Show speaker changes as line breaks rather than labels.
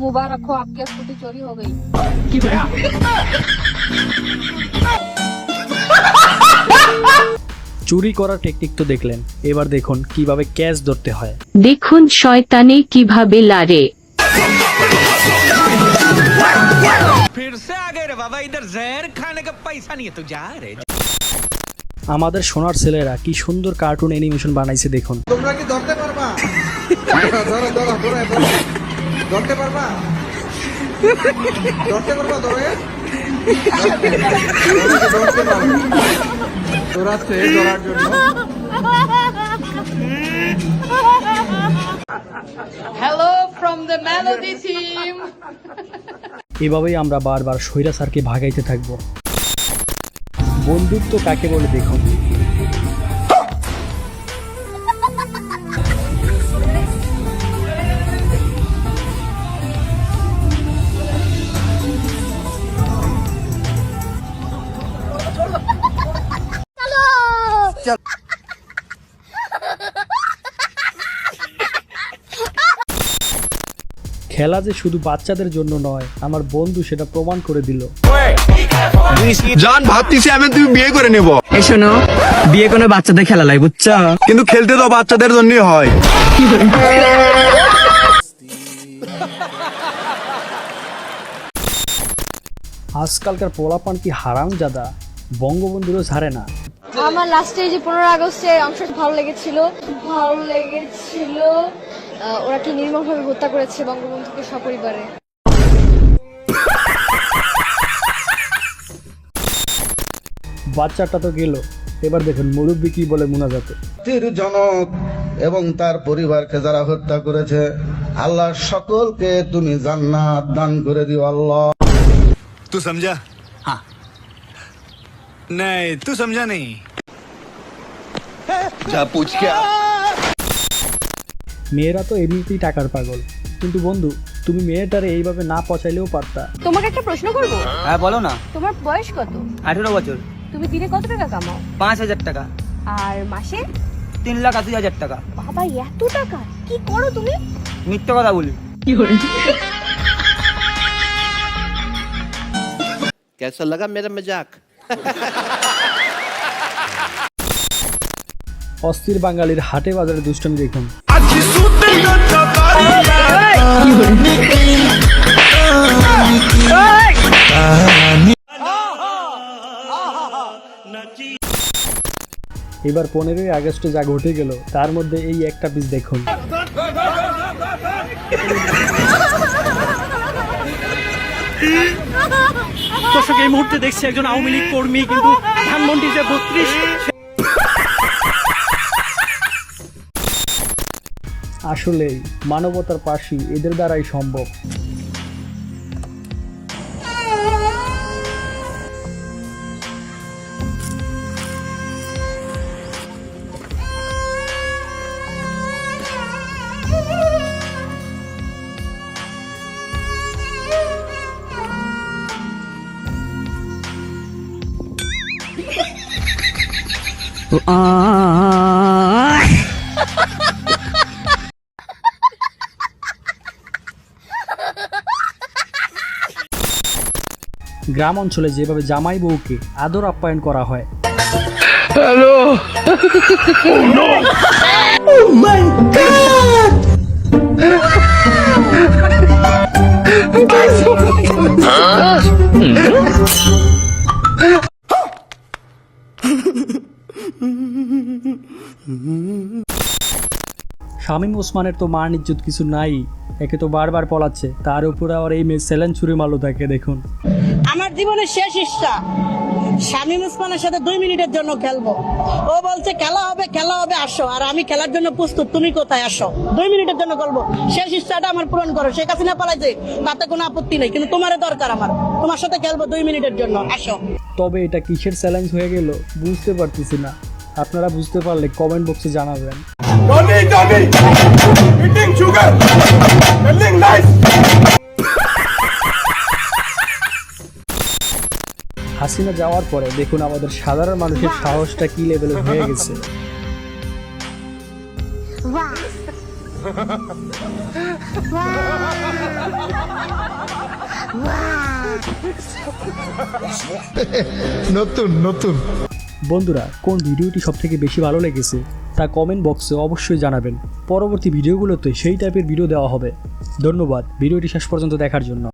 मुबारक हो, आपकी स्कूटी चोरी हो गई।
চুরি করার টেকনিক তো দেখলেন, এবার দেখুন কিভাবে ক্যাচ ধরতে হয়।
দেখুন শয়তানে কিভাবে লারে।
फिर से आ गए रे बाबा, इधर जहर खाने का पैसा नहीं है तो जा रे।
আমাদের সোনার ছেলেরা কি সুন্দর কার্টুন অ্যানিমেশন বানাইছে দেখুন।
তোমরা কি ধরতে পারবা? ধরো ধরো ধরো ধরতে পারবা? ধরতে পারবা? ধরে ধরতে পারবা? ধরাচ্ছে ধরার জন্য।
Hello from the Melody team.
এভাবেই আমরা বারবার স্বৈরাচারকে ভাগাইতে থাকবো। বন্ধুত্ব কাকে বলে দেখুন। খেলা যে শুধু বাচ্চাদের জন্য নয়, আমার বন্ধু সেটা প্রমাণ করে দিল।
জান ভাবতেছি আমি তুমি বিয়ে করে নেব।
এই শোনো, বিয়ে কোনো বাচ্চাদের খেলা লাই, বুঝছো?
কিন্তু খেলতে তো বাচ্চাদের জন্যই হয়।
আজকালকার পোলাপান কি হারামজাদা, বঙ্গবন্ধুরও ছাড়ে না।
আমার লাস্টে যে 15 আগস্টে অংশ ভালো লেগেছিল। ওরা কি নির্মমভাবে হত্যা করেছে বঙ্গবন্ধুকে সপরিবারে।
বাচ্চাটা তো গেল, এবার দেখুন মুরব্বী কি বলে মুনাজাতে।
জনক এবং তার পরিবারকে যারা হত্যা করেছে, আল্লাহ সকলকে তুমি জান্নাত দান করে দিও আল্লাহ।
तू समझा? हाँ। नहीं तू समझा नहीं। जा पूछ क्या?
মেয়েরা তো এমনিতেই টাকার পাগল, কিন্তু বন্ধু তুমি মেয়েটারে এইভাবে না পচাইলেও পারতা।
তোমাকে একটা প্রশ্ন করব?
হ্যাঁ বলো না।
তোমার বয়স কত?
18 বছর।
তুমি দিনে কত টাকা কামাও?
5000 টাকা।
আর মাসে?
3,80,000 টাকা।
বাবা, এত টাকা কি করো তুমি?
মিথ্যে কথা বলি।
कैसा लगा मेरा मजाक?
অস্থির বাঙালির হাটে বাজারে দুষ্টামি দেখুন। এবার 15ই আগস্টে যা ঘটে গেল তার মধ্যে এই একটা পিস দেখুন।
দর্শক, এই মুহূর্তে দেখছি একজন আওয়ামী লীগ কর্মী কিন্তু ধানমন্ডি যে 32।
আসলেই মানবতার পাশে এদের দ্বারাই সম্ভব। গ্রাম অঞ্চলে যেভাবে জামাই বউকে আদর আপ্যায়ন করা হয়,
hello. Oh no. Oh my God.
Shamim ওসমানের তো মান ইজ্জত কিছু নাই, একে তো বারবার পলাচ্ছে, তার উপরে আবার এই মেয়ে সেলেন ছুরি মারলো তাকে দেখুন।
আমার জীবনের শেষ ইচ্ছা শামীম ওসমানের সাথে 2 মিনিটের জন্য খেলবো। ও বলছে খেলা হবে আসো, আর আমি খেলার জন্য প্রস্তুত, তুমি কোথায় আসো? 2 মিনিটের জন্য খেলবো, শেষ ইচ্ছাটা আমার পূরণ করো। শেখ হাসিনা পালাইছে তাতে কোনো আপত্তি নেই, কিন্তু তোমার দরকার, আমার তোমার সাথে খেলবো 2 মিনিটের জন্য, আসো।
তবে এটা কিসের চ্যালেঞ্জ হয়ে গেল বুঝতে পারতেছি না, আপনারা বুঝতে পারলে কমেন্ট বক্সে জানাবেন। হাসিনা যাওয়ার পরে দেখুন আমাদের সাধারণ মানুষের সাহসটা কি লেভেলে হয়ে গেছে।
নতুন নতুন
বন্ধুরা, কোন ভিডিওটি সবথেকে বেশি ভালো লেগেছে তা কমেন্ট বক্সে অবশ্যই জানাবেন। পরবর্তী ভিডিওগুলোতে সেই টাইপের ভিডিও দেওয়া হবে। ধন্যবাদ ভিডিওটি শেষ পর্যন্ত দেখার জন্য।